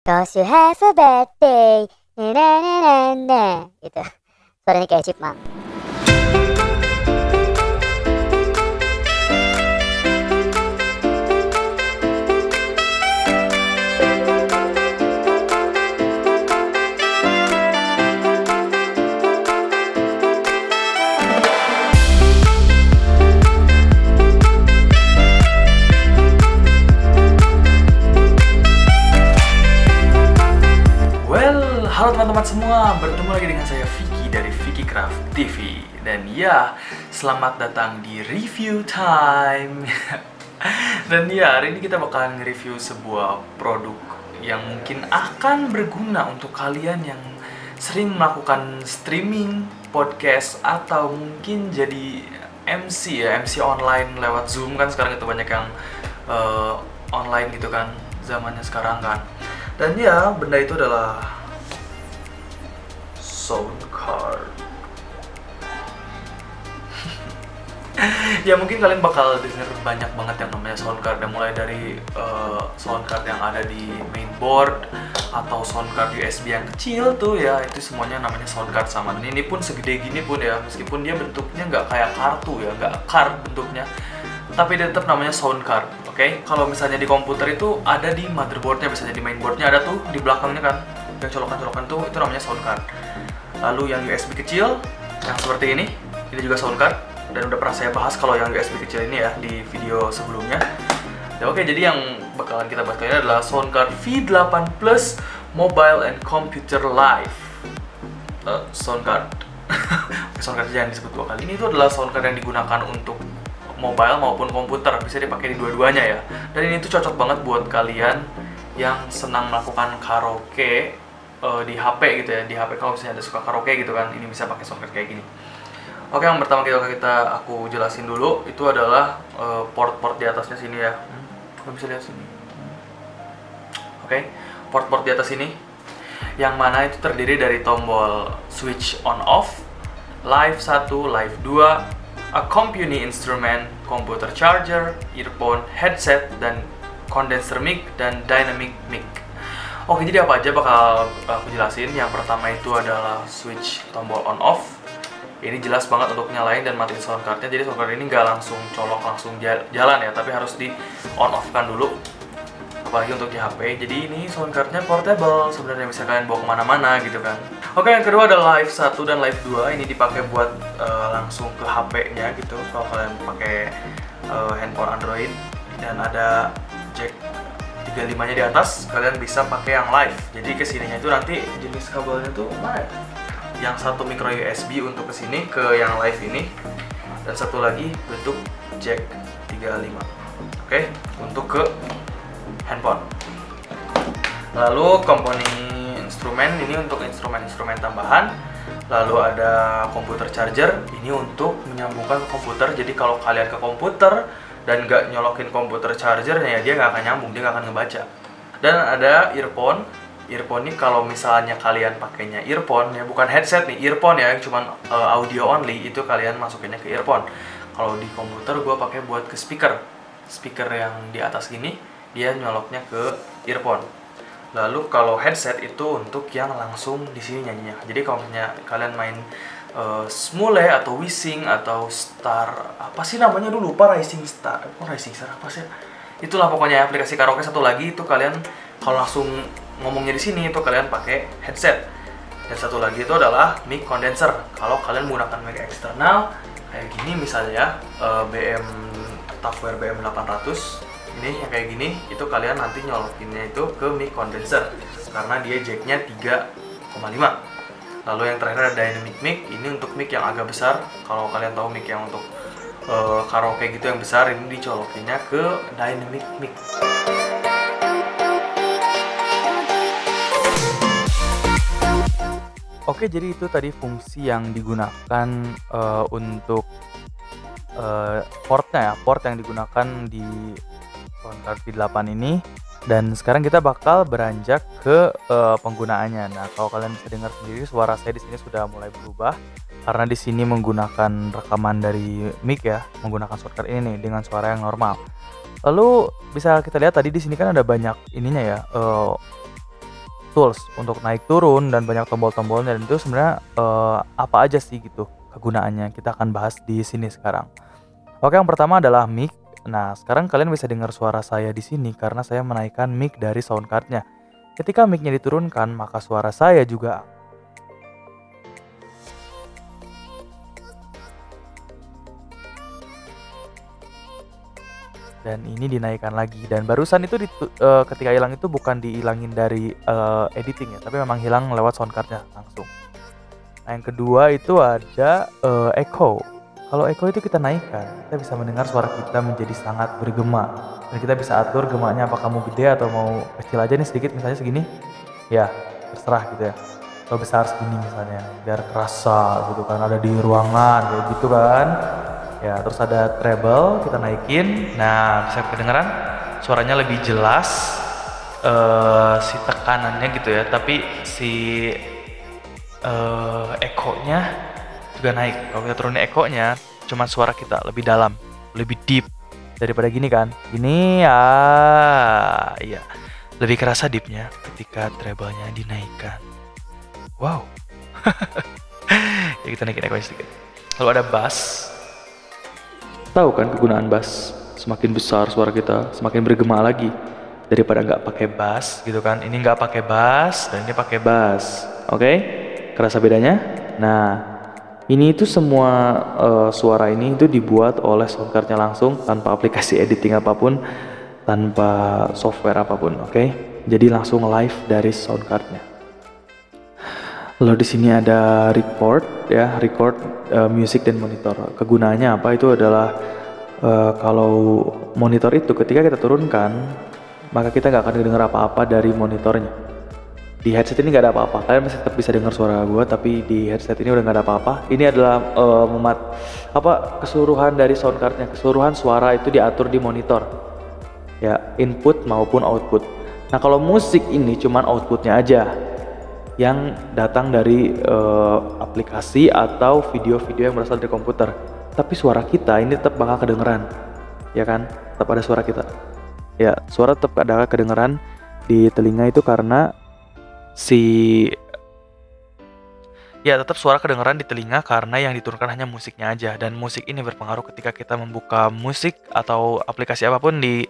'Cause you have a bad day. Na na na na na. Gitu. Suaranya kayak Chipmunk. Halo teman-teman semua, bertemu lagi dengan saya Vicky dari Vicky Craft TV. Dan ya, selamat datang di review time. Dan ya, hari ini kita bakalan nge-review sebuah produk yang mungkin akan berguna untuk kalian yang sering melakukan streaming, podcast, atau mungkin jadi MC ya, MC online lewat Zoom kan sekarang itu banyak yang online gitu kan, zamannya sekarang kan. Dan ya, benda itu adalah sound card. Ya mungkin kalian bakal denger banyak banget yang namanya sound card, yang mulai dari sound card yang ada di mainboard atau sound card USB yang kecil tuh ya, itu semuanya namanya sound card sama. Dan ini pun segede gini pun ya, meskipun dia bentuknya nggak kayak kartu ya, nggak card bentuknya, tapi dia tetap namanya sound card. Oke? Kalau misalnya di komputer itu ada di motherboardnya, misalnya di mainboardnya ada tuh di belakangnya kan, yang colokan-colokan tuh itu namanya sound card. Lalu yang USB kecil, yang seperti ini juga sound card. Dan udah pernah saya bahas kalau yang USB kecil ini ya di video sebelumnya. Ya, oke, jadi yang bakalan kita bahas kali ini adalah sound card V8 Plus Mobile and Computer Live sound card. Sound card jangan disebut dua kali. Ini tuh adalah sound card yang digunakan untuk mobile maupun komputer, bisa dipakai di dua-duanya ya. Dan ini tuh cocok banget buat kalian yang senang melakukan karaoke di HP gitu ya. Di HP kalau misalnya ada suka karaoke gitu kan, ini bisa pakai soundcard kayak gini. Oke, yang pertama aku jelasin dulu itu adalah port-port di atasnya sini ya. Kalian bisa lihat sini. Oke, port-port di atas ini yang mana itu terdiri dari tombol switch on off, live 1, live 2, accompany instrument, computer charger, earphone, headset, dan condenser mic dan dynamic mic. Oke, jadi apa aja bakal aku jelasin. Yang pertama itu adalah switch tombol on off. Ini jelas banget untuk nyalain dan matiin sound cardnya. Jadi sound card ini nggak langsung colok langsung jalan ya, tapi harus di on off kan dulu. Apalagi untuk di HP. Jadi ini sound cardnya portable sebenarnya, bisa kalian bawa kemana-mana gitu kan. Oke, yang kedua ada live 1 dan live 2. Ini dipakai buat langsung ke HP-nya gitu. Kalau kalian pakai handphone Android dan ada jack 35-nya di atas, kalian bisa pakai yang live. Jadi kesininya itu nanti jenis kabelnya tuh mana? Yang satu micro USB untuk kesini ke yang live ini, dan satu lagi bentuk jack 35. Oke, untuk ke handphone. Lalu komponen instrumen ini untuk instrumen-instrumen tambahan. Lalu ada komputer charger, ini untuk menyambungkan ke komputer. Jadi kalau kalian ke komputer dan nggak nyolokin komputer chargernya ya, dia nggak akan nyambung, dia nggak akan ngebaca. Dan ada earphone. Earphone ini kalau misalnya kalian pakainya earphone ya, bukan headset nih, earphone ya, cuman audio only, itu kalian masukinnya ke earphone. Kalau di komputer gue pakai buat ke speaker yang di atas gini, dia nyoloknya ke earphone. Lalu kalau headset itu untuk yang langsung di sini nyanyinya. Jadi kalau misalnya kalian main Smule atau Wishing atau Star, apa sih namanya dulu, lupa, Rising Star apa sih? Itulah pokoknya aplikasi karaoke satu lagi itu kalian kalau langsung ngomongnya di sini itu kalian pakai headset. Dan satu lagi itu adalah mic condenser. Kalau kalian menggunakan mic eksternal kayak gini misalnya ya, Tupperware BM800 ini yang kayak gini, itu kalian nanti nyolokinnya itu ke mic condenser karena dia jacknya 3,5. Lalu yang terakhir ada dynamic mic. Ini untuk mic yang agak besar. Kalau kalian tahu mic yang untuk karaoke gitu yang besar, ini dicolokinnya ke dynamic mic. Oke, jadi itu tadi fungsi yang digunakan untuk portnya ya, port yang digunakan di soundcard V8 ini. Dan sekarang kita bakal beranjak ke penggunaannya. Nah, kalau kalian bisa dengar sendiri, suara saya di sini sudah mulai berubah karena di sini menggunakan rekaman dari mic ya, menggunakan soundcard ini nih dengan suara yang normal. Lalu bisa kita lihat tadi di sini kan ada banyak ininya ya, tools untuk naik turun dan banyak tombol-tombolnya, dan itu sebenarnya apa aja sih gitu kegunaannya. Kita akan bahas di sini sekarang. Oke, yang pertama adalah mic. Nah, sekarang kalian bisa dengar suara saya di sini karena saya menaikkan mic dari sound card-nya. Ketika mic-nya diturunkan, maka suara saya juga dan ini dinaikkan lagi. Dan barusan itu ketika hilang itu bukan dihilangin dari editing ya, tapi memang hilang lewat sound card-nya langsung. Nah, yang kedua itu ada echo. Kalau echo itu kita naikkan, kita bisa mendengar suara kita menjadi sangat bergema. Dan kita bisa atur gemanya apakah mau gede atau mau kecil aja nih sedikit, misalnya segini. Ya, terserah gitu ya. Atau besar segini misalnya, biar kerasa gitu kan, ada di ruangan kayak gitu kan. Ya, terus ada treble, kita naikin. Nah, bisa kedengeran suaranya lebih jelas, si tekanannya gitu ya, tapi si echo-nya juga naik. Kalau kita turunin echo-nya, cuma suara kita lebih dalam, lebih deep daripada gini kan. Ini ya, iya, lebih kerasa deepnya ketika treble-nya dinaikkan. Wow. Ya, kita naikin echo-nya sedikit. Kalau ada bass, tahu kan kegunaan bass? Semakin besar suara kita, semakin bergema lagi daripada nggak pakai bass gitu kan. Ini nggak pakai bass dan ini pakai bass. Oke? Kerasa bedanya? Nah, ini itu semua suara ini itu dibuat oleh soundcard-nya langsung tanpa aplikasi editing apapun, tanpa software apapun, oke? Jadi langsung live dari soundcard-nya. Lalu di sini ada record ya, record music dan monitor. Kegunaannya apa? Itu adalah kalau monitor itu ketika kita turunkan, maka kita nggak akan dengar apa-apa dari monitornya. Di headset ini nggak ada apa-apa, kalian masih tetap bisa dengar suara gue, tapi di headset ini udah nggak ada apa-apa. Ini adalah keseluruhan dari soundcardnya, keseluruhan suara itu diatur di monitor, ya, input maupun output. Nah, kalau musik ini cuman outputnya aja yang datang dari aplikasi atau video-video yang berasal dari komputer. Tapi suara kita ini tetap bakal kedengeran, ya kan? Tetap ada suara kita. Ya, suara tetap ada kedengeran di telinga itu karena tetap suara kedengeran di telinga karena yang diturunkan hanya musiknya aja, dan musik ini berpengaruh ketika kita membuka musik atau aplikasi apapun di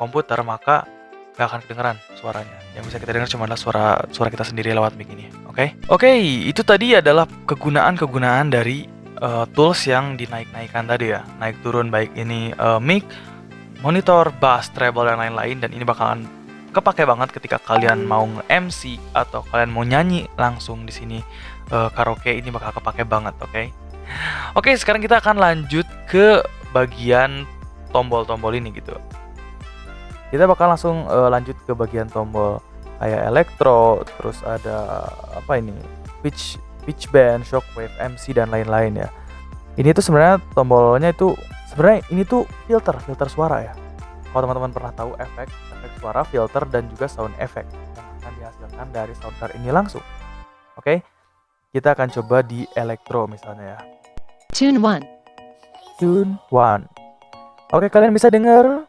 komputer, maka gak akan kedengeran suaranya. Yang bisa kita dengar cuma adalah suara kita sendiri lewat mic ini. Oke, itu tadi adalah kegunaan dari tools yang dinaik-naikkan tadi ya, naik turun, baik ini mic, monitor, bass, treble dan lain-lain. Dan ini bakalan kepake banget ketika kalian mau nge-MC atau kalian mau nyanyi langsung di sini karaoke, ini bakal kepake banget, oke. Sekarang kita akan lanjut ke bagian tombol-tombol ini gitu. Kita bakal langsung lanjut ke bagian tombol kayak elektro, terus ada apa ini, pitch bend, shockwave, MC dan lain-lain ya. Ini tuh sebenarnya tombolnya itu sebenarnya ini tuh filter suara ya. Kalau teman-teman pernah tahu efek suara, filter dan juga sound effect yang akan dihasilkan dari soundcard ini langsung. Oke, kita akan coba di elektro misalnya ya. Tune 1. Oke, kalian bisa dengar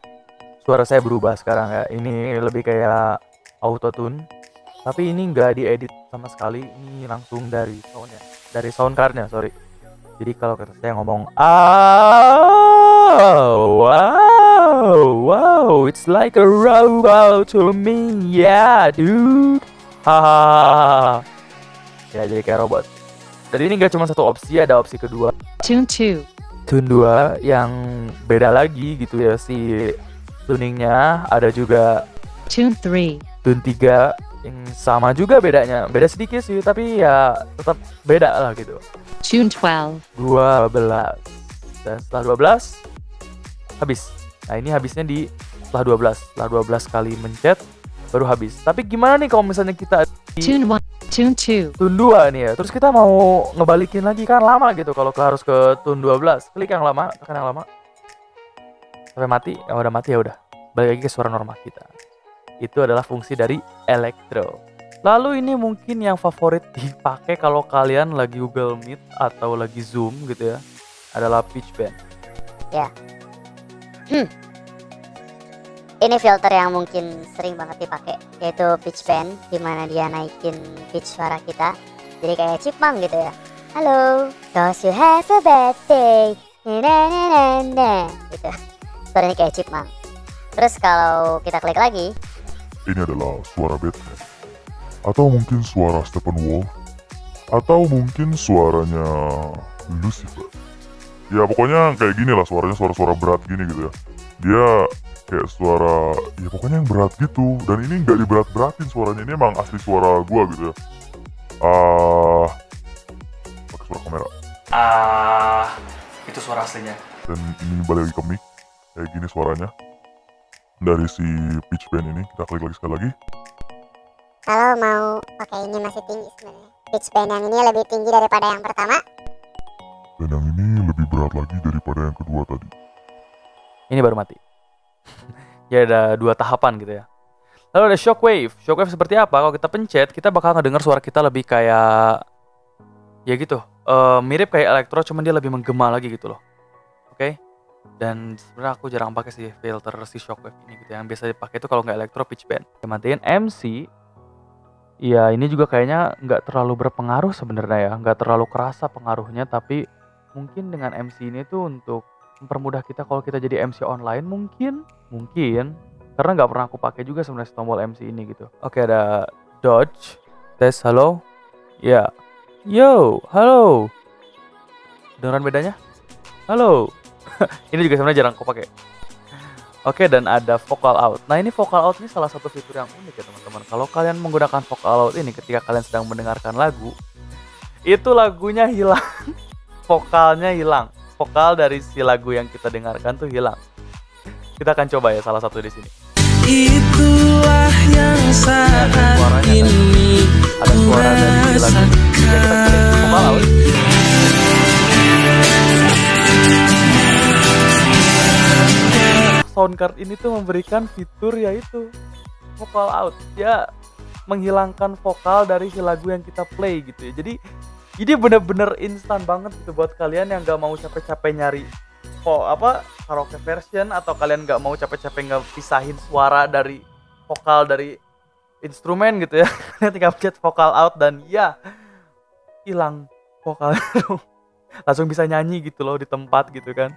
suara saya berubah sekarang ya. Ini lebih kayak auto tune, tapi ini nggak diedit sama sekali. Ini langsung dari soundnya, dari soundcardnya, sorry. Jadi kalau saya ngomong wow, it's like a robot to me, yeah, dude. Hahaha. Ya, jadi kayak robot. Dan ini nggak cuma satu opsi, ada opsi kedua. Tune 2. Tune 2 yang beda lagi gitu ya, si tuningnya. Ada juga Tune 3. tune 3 yang sama juga, bedanya beda sedikit sih, tapi ya tetap beda lah gitu. Tune 12. 12. Dan setelah 12 habis. Nah, ini habisnya setelah 12 kali mencet baru habis. Tapi gimana nih kalau misalnya kita di Tune 1. Tune 2. tune 2 nih ya, terus kita mau ngebalikin lagi kan lama gitu. Kalau harus ke tune 12, klik yang lama, tekan yang lama sampai mati. Ya udah mati, ya udah balik lagi ke suara normal kita. Itu adalah fungsi dari elektro. Lalu ini mungkin yang favorit dipakai kalau kalian lagi Google Meet atau lagi Zoom gitu ya, adalah pitch bend. Ya. Ini filter yang mungkin sering banget dipakai, yaitu pitch bend, dimana dia naikin pitch suara kita jadi kayak chipmunk gitu ya. Halo, cause you have a bad day, gitu. Suaranya kayak chipmunk. Terus kalau kita klik lagi, Ini adalah suara Batman. Atau mungkin suara Steppenwolf. Atau mungkin suaranya Lucifer. Ya pokoknya kayak gini lah suaranya, suara-suara berat gini gitu ya. Dia kayak suara, ya pokoknya yang berat gitu. Dan ini nggak diberat-beratin suaranya, ini emang asli suara gua gitu ya. Pakai suara kamera. Itu suara aslinya. Dan ini balik lagi ke mic, kayak gini suaranya. Dari si pitch bend ini, kita klik lagi sekali lagi. Kalau mau pakai ini masih tinggi sebenarnya. Pitch bend yang ini lebih tinggi daripada yang pertama. Dan yang ini lebih berat lagi daripada yang kedua tadi. Ini baru mati. Ya ada 2 tahapan gitu ya. Lalu ada shockwave. Shockwave seperti apa? Kalau kita pencet, kita bakal ngedengar suara kita lebih kayak, ya gitu, mirip kayak elektro, cuman dia lebih menggema lagi gitu loh. Oke? Dan sebenarnya aku jarang pakai sih filter si shockwave ini gitu. Yang biasa dipakai itu kalau nggak elektro pitch bend. Matiin MC. Ya ini juga kayaknya nggak terlalu berpengaruh sebenarnya ya, nggak terlalu kerasa pengaruhnya. Tapi mungkin dengan MC ini tuh untuk mempermudah kita kalau kita jadi MC online mungkin karena nggak pernah aku pakai juga sebenarnya si tombol MC ini gitu. Oke, ada Dodge, tes, halo, ya, yo, halo, dengeran bedanya, halo. Ini juga sebenarnya jarang aku pakai. Oke, dan ada vocal out. Nah ini vocal out ini salah satu fitur yang unik ya teman-teman. Kalau kalian menggunakan vocal out ini ketika kalian sedang mendengarkan lagu, itu lagunya hilang, vokalnya hilang, vokal dari si lagu yang kita dengarkan tuh hilang. Kita akan coba ya salah satu di sini. Itulah yang saat Suaranya ini ada suara dari si lagu. Ya, kita klik vocal out. Soundcard ini tuh memberikan fitur yaitu vocal out. Ya menghilangkan vokal dari si lagu yang kita play gitu ya. Jadi ini bener-bener instan banget gitu buat kalian yang gak mau capek-capek nyari karaoke version, atau kalian gak mau capek-capek ngepisahin suara dari vokal dari instrumen gitu ya. Kalian tinggal pencet vocal out dan ya hilang vokalnya. Langsung bisa nyanyi gitu loh di tempat gitu kan.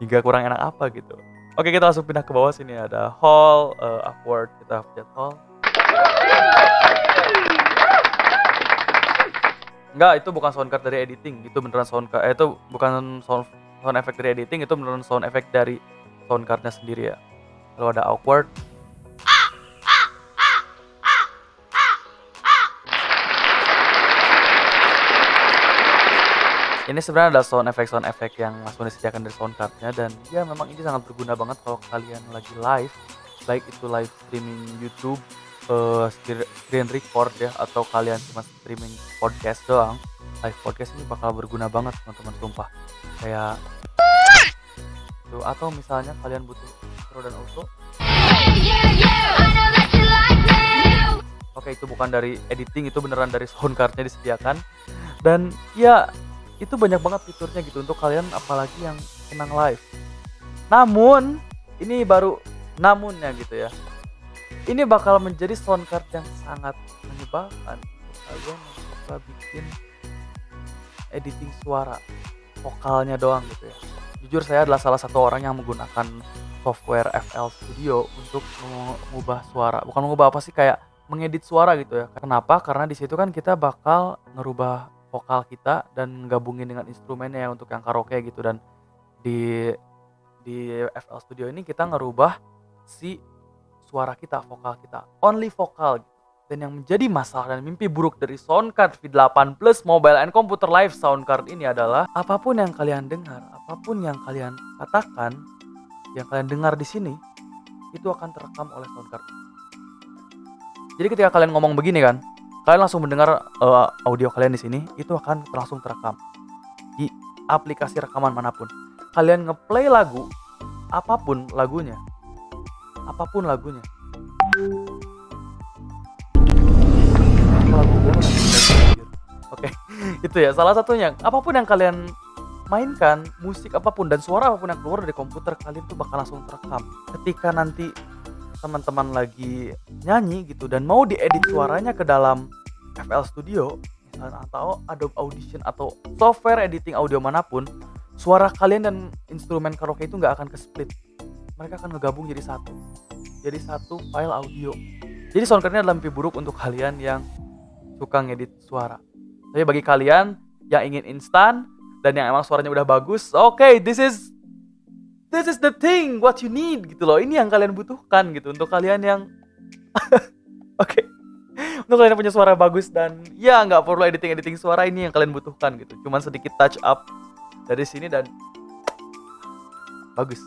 Hingga kurang enak apa gitu. Oke, kita langsung pindah ke bawah sini, ada hall, upward, kita pencet hall. Enggak, itu bukan sound card dari editing, itu beneran sound card. Itu bukan sound effect dari editing, itu beneran sound effect dari sound cardnya sendiri ya. Lalu ada awkward. Ini sebenarnya ada sound effect yang langsung disediakan dari sound cardnya, dan ya memang ini sangat berguna banget kalau kalian lagi live, baik itu live streaming YouTube, screen record ya, atau kalian cuma streaming podcast doang. Live podcast ini bakal berguna banget teman-teman, sumpah. Kayak itu, atau misalnya kalian butuh intro dan outro. Oke, itu bukan dari editing, itu beneran dari sound cardnya disediakan. Dan ya itu banyak banget fiturnya gitu untuk kalian apalagi yang senang live. Namun ini baru namunnya gitu ya. Ini bakal menjadi sound card yang sangat menyebalkan untuk kalian yang suka bikin editing suara vokalnya doang gitu ya. Jujur saya adalah salah satu orang yang menggunakan software FL Studio untuk mengubah suara. Bukan mengubah apa sih, kayak mengedit suara gitu ya. Kenapa? Karena di situ kan kita bakal ngerubah vokal kita dan gabungin dengan instrumennya ya untuk yang karaoke gitu. Dan di FL Studio ini kita ngerubah si suara kita, vokal kita, only vokal. Dan yang menjadi masalah dan mimpi buruk dari Soundcard V8 Plus Mobile and Computer Live Soundcard ini adalah apapun yang kalian dengar, apapun yang kalian katakan, yang kalian dengar di sini, itu akan terekam oleh Soundcard. Jadi ketika kalian ngomong begini kan, kalian langsung mendengar audio kalian di sini, itu akan langsung terekam di aplikasi rekaman manapun. Kalian ngeplay lagu, apapun lagunya. Oke, itu ya salah satunya. Apapun yang kalian mainkan musik apapun dan suara apapun yang keluar dari komputer, kalian tuh bakal langsung terekam. Ketika nanti teman-teman lagi nyanyi gitu dan mau diedit suaranya ke dalam FL Studio misalnya, atau Adobe Audition atau software editing audio manapun, suara kalian dan instrumen karaoke itu nggak akan ke-split. Mereka akan ngegabung jadi satu file audio. Jadi Soundcard ini adalah mimpi buruk untuk kalian yang suka ngedit suara. Tapi bagi kalian yang ingin instan dan yang emang suaranya udah bagus, okay, this is the thing what you need gitu loh. Ini yang kalian butuhkan gitu untuk kalian yang oke. Untuk kalian yang punya suara bagus dan ya nggak perlu editing suara, ini yang kalian butuhkan gitu. Cuman sedikit touch up dari sini dan bagus.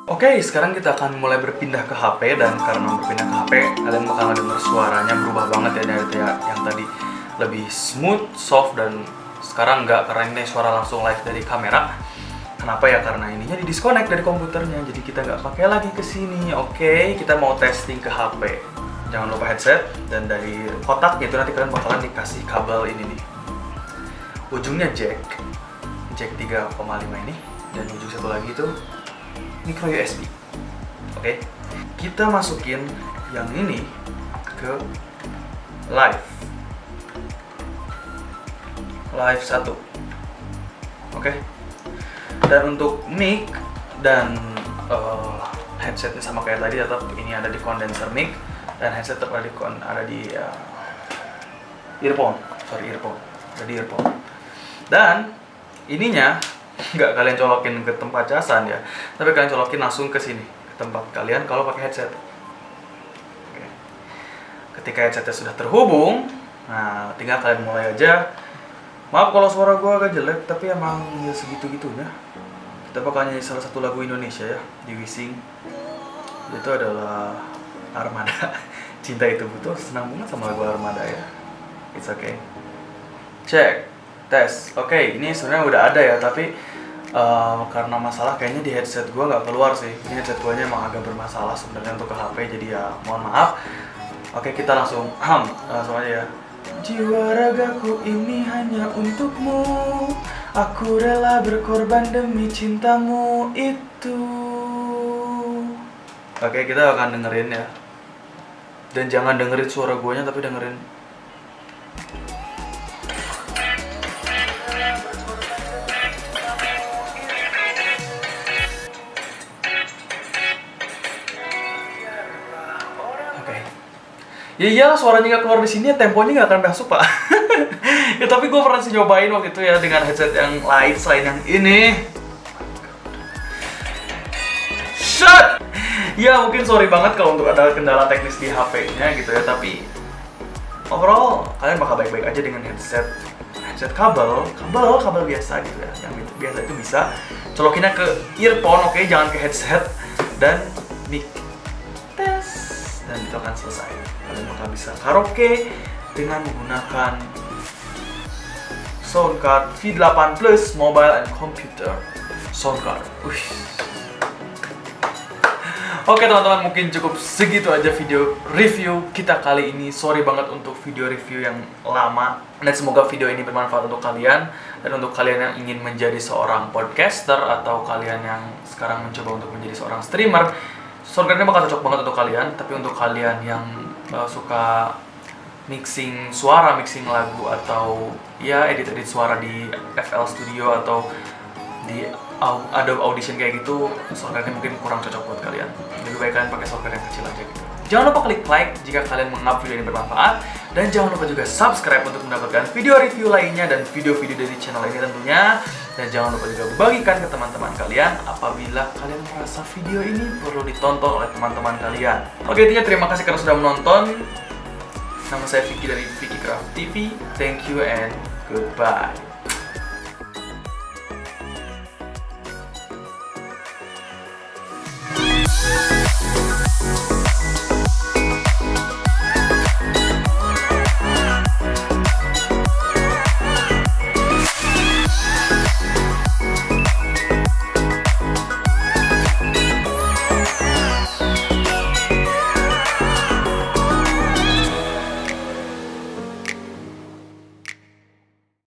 Oke, sekarang kita akan mulai berpindah ke HP, dan karena berpindah ke HP, kalian bakal denger suaranya berubah banget ya dari yang tadi lebih smooth, soft, dan sekarang enggak, karena ini suara langsung live dari kamera. Kenapa ya? Karena ininya di disconnect dari komputernya, jadi kita nggak pakai lagi ke sini. Oke, kita mau testing ke HP. Jangan lupa headset, dan dari kotaknya itu nanti kalian bakalan dikasih kabel ini nih. Ujungnya jack 3,5 ini, dan ujung satu lagi itu micro USB. Oke, kita masukin yang ini ke live 1. Oke, dan untuk mic dan headsetnya sama kayak tadi, tetap ini ada di condenser mic, dan headset tetap ada di earphone. Ada di earphone. Dan ininya nggak kalian colokin ke tempat casan ya, tapi kalian colokin langsung ke sini, ke tempat kalian kalau pakai headset. Oke. Ketika headsetnya sudah terhubung, nah tinggal kalian mulai aja. Maaf kalau suara gue agak jelek, tapi emang ya segitu-gitunya. Kita bakal nyanyi salah satu lagu Indonesia ya, di Wising. Itu adalah Armada. Cinta Itu Butuh. Senang banget sama lagu Armada ya. It's okay. Cek, tes. Oke, ini sebenarnya udah ada ya, tapi karena masalah kayaknya di headset gue nggak keluar sih. Ini headset gue emang agak bermasalah sebenarnya untuk ke HP, jadi ya mohon maaf. Oke, kita langsung langsung aja ya. Jiwa ragaku ini hanya untukmu, aku rela berkorban demi cintamu itu. Oke, kita akan dengerin ya. Dan jangan dengerin suara guanya, tapi dengerin. Ya iyalah, suaranya nggak keluar di sini, ya temponya nggak akan masuk pak. Ya tapi gue pernah sih nyobain waktu itu ya dengan headset yang lain selain yang ini. Shut. Ya mungkin sorry banget kalau untuk ada kendala teknis di HP-nya gitu ya, tapi overall kalian bakal baik-baik aja dengan headset kabel biasa gitu ya. Yang biasa itu bisa colokinnya ke earphone, oke, jangan ke headset, dan mic. Dan itu akan selesai. Kalian bakal bisa karaoke dengan menggunakan Soundcard V8 Plus Mobile and Computer Soundcard. Oke teman-teman, mungkin cukup segitu aja video review kita kali ini. Sorry banget untuk video review yang lama, dan semoga video ini bermanfaat untuk kalian. Dan untuk kalian yang ingin menjadi seorang podcaster, atau kalian yang sekarang mencoba untuk menjadi seorang streamer, Soundcard ini bakal cocok banget untuk kalian. Tapi untuk kalian yang suka mixing suara, mixing lagu, atau ya edit-edit suara di FL Studio atau di Adobe Audition kayak gitu, Soundcard ini mungkin kurang cocok buat kalian. Lebih baik kalian pakai Soundcard yang kecil aja gitu. Jangan lupa klik like jika kalian menganggap video ini bermanfaat, dan jangan lupa juga subscribe untuk mendapatkan video review lainnya dan video-video dari channel ini tentunya. Dan jangan lupa juga bagikan ke teman-teman kalian apabila kalian merasa video ini perlu ditonton oleh teman-teman kalian. Oke, intinya terima kasih karena sudah menonton. Nama saya Vicky dari Vicky Craft TV. Thank you and goodbye.